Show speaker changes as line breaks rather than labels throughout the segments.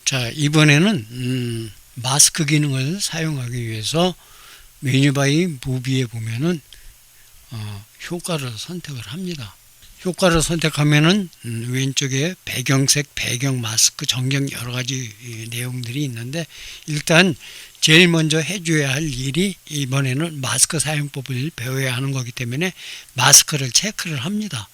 자, 이번에는 마스크 기능을 사용하기 위해서 메뉴바의 무비에 보면은 효과를 선택을 합니다. 효과를 선택하면은 왼쪽에 배경색, 배경 마스크, 정경 여러 가지 내용들이 있는데, 일단 제일 먼저 해줘야 할 일이 이번에는 마스크 사용법을 배워야 하는 거기 때문에 마스크를 체크를 합니다.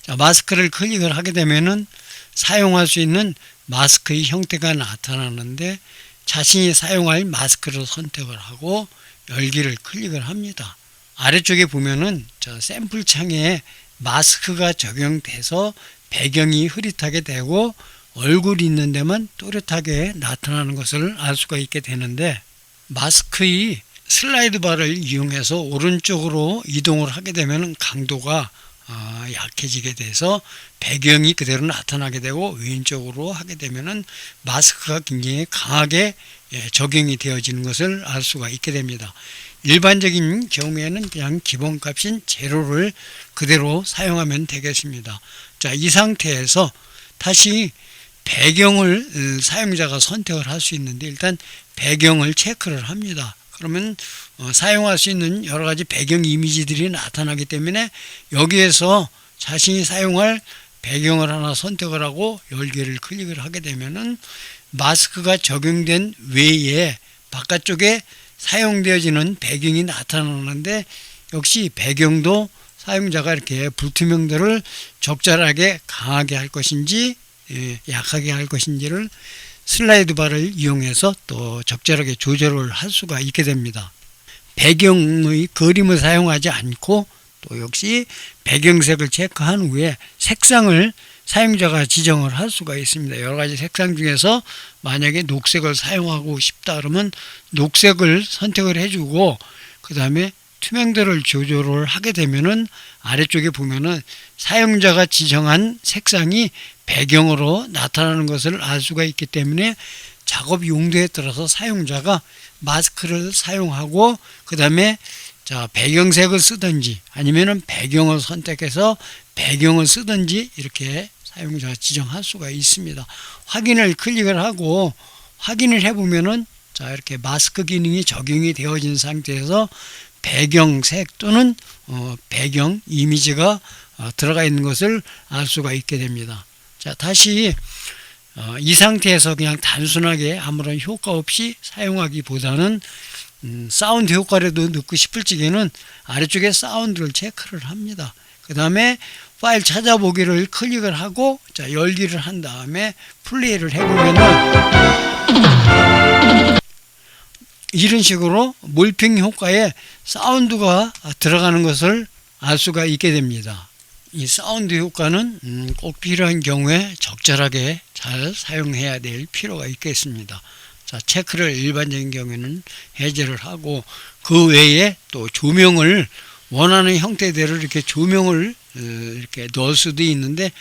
자, 마스크를 클릭을 하게 되면은 사용할 수 있는 마스크의 형태가 나타나는데, 자신이 사용할 마스크를 선택을 하고 열기를 클릭을 합니다. 아래쪽에 보면은 저 샘플 창에 마스크가 적용돼서 배경이 흐릿하게 되고 얼굴이 있는 데만 또렷하게 나타나는 것을 알 수가 있게 되는데, 마스크의 슬라이드 바를 이용해서 오른쪽으로 이동을 하게 되면 강도가 약해지게 돼서 배경이 그대로 나타나게 되고, 왼쪽으로 하게 되면은 마스크가 굉장히 강하게 적용이 되어지는 것을 알 수가 있게 됩니다. 일반적인 경우에는 그냥 기본값인 제로를 그대로 사용하면 되겠습니다. 자, 이 상태에서 다시 배경을 사용자가 선택을 할 수 있는데, 일단 배경을 체크를 합니다. 그러면 사용할 수 있는 여러 가지 배경 이미지들이 나타나기 때문에 여기에서 자신이 사용할 배경을 하나 선택을 하고 열기를 클릭을 하게 되면은 마스크가 적용된 외에 바깥쪽에 사용되어지는 배경이 나타나는데, 역시 배경도 사용자가 이렇게 불투명도를 적절하게 강하게 할 것인지 약하게 할 것인지를 슬라이드 바를 이용해서 또 적절하게 조절을 할 수가 있게 됩니다. 배경의 그림을 사용하지 않고 또 역시 배경색을 체크한 후에 색상을 사용자가 지정을 할 수가 있습니다. 여러 가지 색상 중에서 만약에 녹색을 사용하고 싶다 그러면 녹색을 선택을 해주고, 그 다음에 투명도를 조절을 하게 되면은 아래쪽에 보면은 사용자가 지정한 색상이 배경으로 나타나는 것을 알 수가 있기 때문에 작업 용도에 따라서 사용자가 마스크를 사용하고 그 다음에 배경색을 쓰든지 아니면은 배경을 선택해서 배경을 쓰든지 이렇게 사용자가 지정할 수가 있습니다. 확인을 클릭을 하고 확인을 해보면은 이렇게 마스크 기능이 적용이 되어진 상태에서 배경색 또는 배경 이미지가 들어가 있는 것을 알 수가 있게 됩니다. 자, 다시 이 상태에서 그냥 단순하게 아무런 효과 없이 사용하기보다는 사운드 효과라도 넣고 싶을 적에는 아래쪽에 사운드를 체크를 합니다. 그 다음에 파일 찾아보기를 클릭을 하고 열기를 한 다음에 플레이를 해보면은 이런 식으로 몰핑 효과에 사운드가 들어가는 것을 알 수가 있게 됩니다. 이 사운드 효과는 꼭 필요한 경우에 적절하게 잘 사용해야 될 필요가 있겠습니다. 자, 체크를 일반적인 경우에는 해제를 하고, 그 외에 또 조명을 원하는 형태대로 이렇게 조명을 이렇게 넣을 수도 있는데,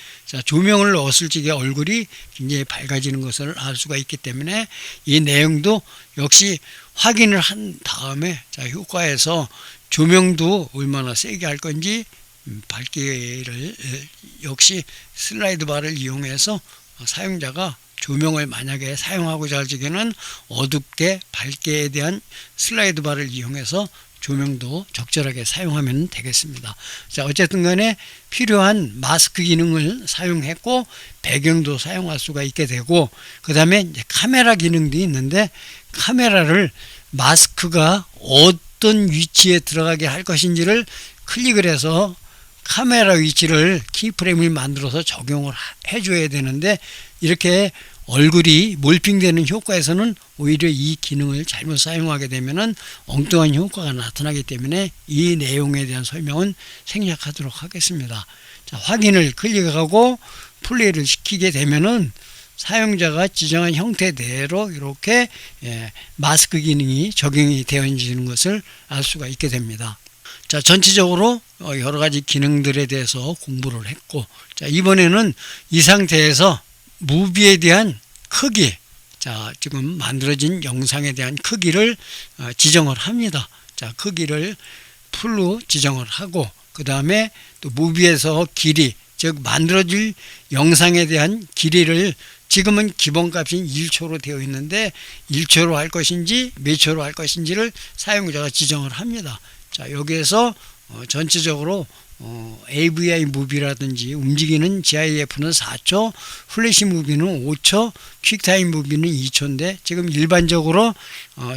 조명을 넣었을 적에 얼굴이 굉장히 밝아지는 것을 알 수가 있기 때문에 이 내용도 역시 확인을 한 다음에 효과에서 조명도 얼마나 세게 할 건지 밝기를 역시 슬라이드 바를 이용해서 사용자가 조명을 만약에 사용하고자 할 적에는 어둡게 밝게에 대한 슬라이드 바를 이용해서 조명도 적절하게 사용하면 되겠습니다. 자, 어쨌든 간에 필요한 마스크 기능을 사용했고 배경도 사용할 수가 있게 되고, 그 다음에 카메라 기능도 있는데 카메라를 마스크가 어떤 위치에 들어가게 할 것인지를 클릭을 해서 카메라 위치를 키프레임을 만들어서 적용을 해줘야 되는데, 이렇게 얼굴이 몰핑되는 효과에서는 오히려 이 기능을 잘못 사용하게 되면은 엉뚱한 효과가 나타나기 때문에 이 내용에 대한 설명은 생략하도록 하겠습니다. 자, 확인을 클릭하고 플레이를 시키게 되면은 사용자가 지정한 형태대로 이렇게 마스크 기능이 적용이 되어지는 것을 알 수가 있게 됩니다. 자, 전체적으로 여러 가지 기능들에 대해서 공부를 했고, 자, 이번에는 이 상태에서 무비에 대한 크기, 지금 만들어진 영상에 대한 크기를 지정을 합니다. 자, 크기를 풀로 지정을 하고, 그 다음에 또 무비에서 길이, 즉 만들어질 영상에 대한 길이를 지금은 기본값이 1초로 되어 있는데 1초로 할 것인지 몇 초로 할 것인지를 사용자가 지정을 합니다. 자, 여기에서 전체적으로 AVI 무비라든지 움직이는 GIF는 4초, 플래시 무비는 5초, 퀵타임 무비는 2초인데 지금 일반적으로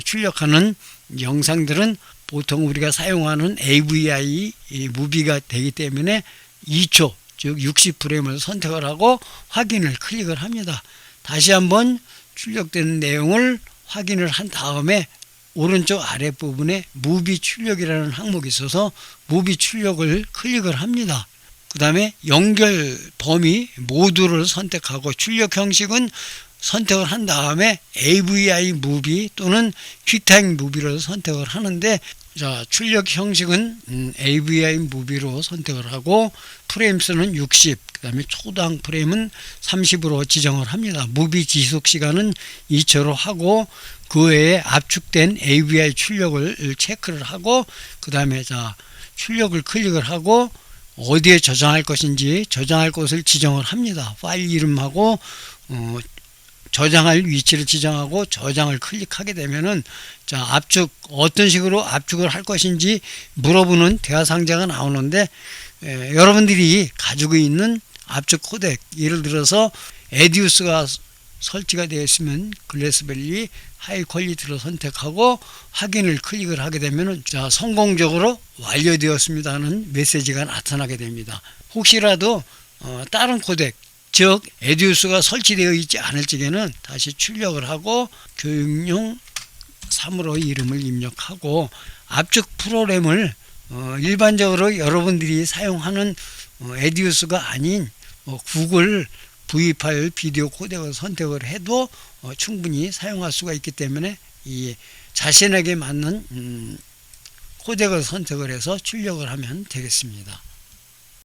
출력하는 영상들은 보통 우리가 사용하는 AVI 무비가 되기 때문에 2초, 즉 60프레임을 선택을 하고 확인을 클릭을 합니다. 다시 한번 출력되는 내용을 확인을 한 다음에 오른쪽 아랫부분에 무비 출력이라는 항목이 있어서 무비 출력을 클릭을 합니다. 그 다음에 연결 범위 모두를 선택하고 출력 형식은 선택을 한 다음에 AVI 무비 또는 퀵타임 무비를 선택을 하는데, 자, 출력 형식은 AVI 무비로 선택을 하고 프레임 수는 60, 그 다음에 초당 프레임은 30으로 지정을 합니다. 무비 지속 시간은 2초로 하고 그 외에 압축된 AVI 출력을 체크를 하고 그 다음에 자, 출력을 클릭을 하고 어디에 저장할 것인지 저장할 곳을 지정을 합니다. 파일 이름하고 저장할 위치를 지정하고 저장을 클릭하게 되면은 자, 압축 어떤 식으로 압축을 할 것인지 물어보는 대화 상자가 나오는데 여러분들이 가지고 있는 압축 코덱, 예를 들어서 에디우스가 설치가 되어 있으면 글래스벨리 하이 퀄리티로 선택하고 확인을 클릭을 하게 되면은 자, 성공적으로 완료되었습니다 하는 메시지가 나타나게 됩니다. 혹시라도 다른 코덱, 즉 에디우스가 설치되어 있지 않을 적에는 다시 출력을 하고 교육용 3으로 이름을 입력하고 압축 프로그램을 일반적으로 여러분들이 사용하는 에디우스가 아닌 구글 V 파일 비디오 코덱을 선택을 해도 충분히 사용할 수가 있기 때문에 이 자신에게 맞는 코덱을 선택을 해서 출력을 하면 되겠습니다.